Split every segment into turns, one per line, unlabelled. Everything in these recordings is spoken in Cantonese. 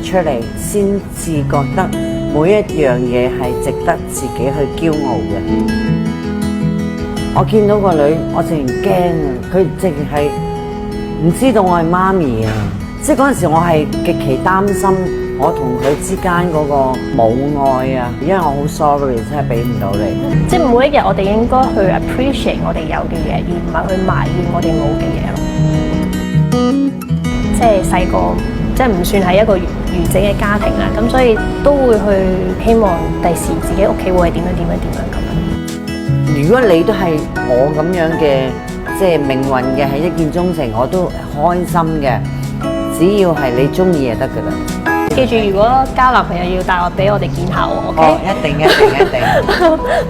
出嚟，先至覺得每一樣嘢係值得自己去驕傲嘅。我見到個女，我淨係驚啊！佢淨係唔知道我係媽咪啊！即係嗰陣時，我係極其擔心我同佢之間嗰個母愛啊，因為我好 sorry， 真係俾唔到你。
即係每一日，我哋應該去 appreciate 我哋有嘅嘢，而唔係去埋怨我哋冇嘅嘢咯。即係細個，即係唔算係一個完整嘅家庭啦，咁所以都會去希望第時自己屋企會係點樣咁樣。
如果你都係我咁樣嘅，即係命運嘅係一見鍾情，我都開心嘅。只要係你中意就得噶啦。
記住，如果交男朋友要帶我俾我哋見下我 ，OK？
哦，一定，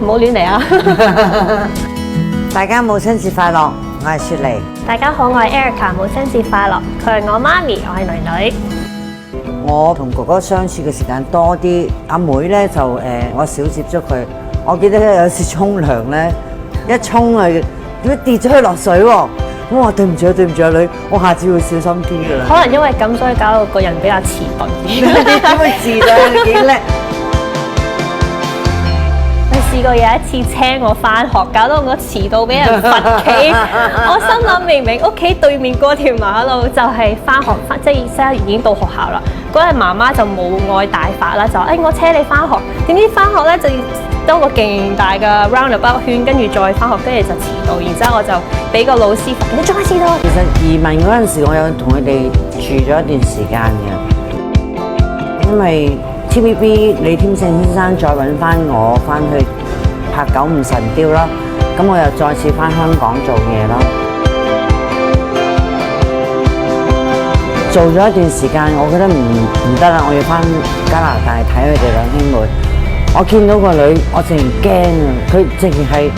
唔好亂嚟啊！
大家母親節快樂，我係雪梨。
大家好，我係 Erica， 母親節快樂。佢係我媽咪，我係女女。
我同哥哥相處嘅時間多啲，阿妹咧就我少接觸佢。我記得有次沖涼咧，一沖啊，點解跌咗佢落水喎？我話對唔住啊女，我下次會小心啲㗎啦。
可能因為咁，所以搞到個人比較遲鈍啲。
點會遲鈍？你幾叻？
我試過有一次車我返學，搞到我遲到俾人罰企。我心諗明明屋企對面嗰條馬路就係返學，即係已經到學校啦。嗰日媽媽就冇愛大發啦，就話我車你返學。點知返學咧就要兜個勁大嘅 roundabout 圈，跟住再返學，跟住就遲到。然之後我就俾個老師罰，你仲係遲到。
其實移民嗰陣時，我有同佢哋住咗一段時間嘅，因為 TVB 李添勝先生再揾翻我翻去拍《九五神雕》啦，咁我又再次翻香港做嘢啦。做咗一段時間，我覺得唔得啦，我要翻加拿大睇佢哋兩兄妹。我見到個女，我淨係驚啊！佢淨係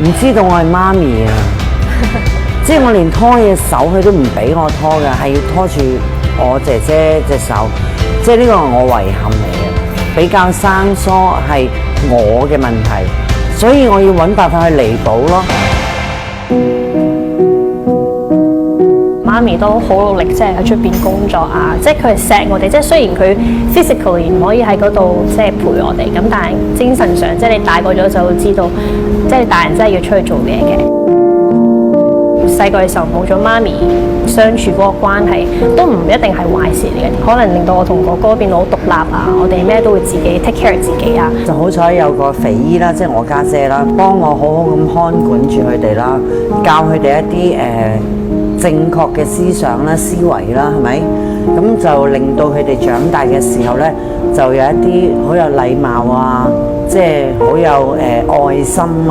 唔知道我係媽咪啊！即係我連拖嘢手，佢都唔俾我拖嘅，係要拖住我姐姐隻手。即係呢個係我遺憾嚟嘅，比較生疏係我嘅問題，所以我要揾辦法去彌補咯。媽咪都好努力，即係喺出邊工作啊！即係佢係錫我哋，即係雖然佢 physically 唔可以喺嗰度即係陪我哋，咁但係精神上，即係你大個咗就會知道，即係大人真係要出去做嘢嘅。細個嘅時候冇咗媽咪相處嗰個關係，都唔一定係壞事嚟嘅，可能令到我同哥哥變到好獨立啊！我哋咩都會自己 take care 自己啊！就好彩有個肥姨啦，即係我家姐啦，幫我好好咁看管住佢哋啦，教佢哋一啲正確嘅思想啦、思維啦，係咪？咁就令到佢哋長大嘅時候咧，就有一啲好有禮貌啊，即係好有愛心啊。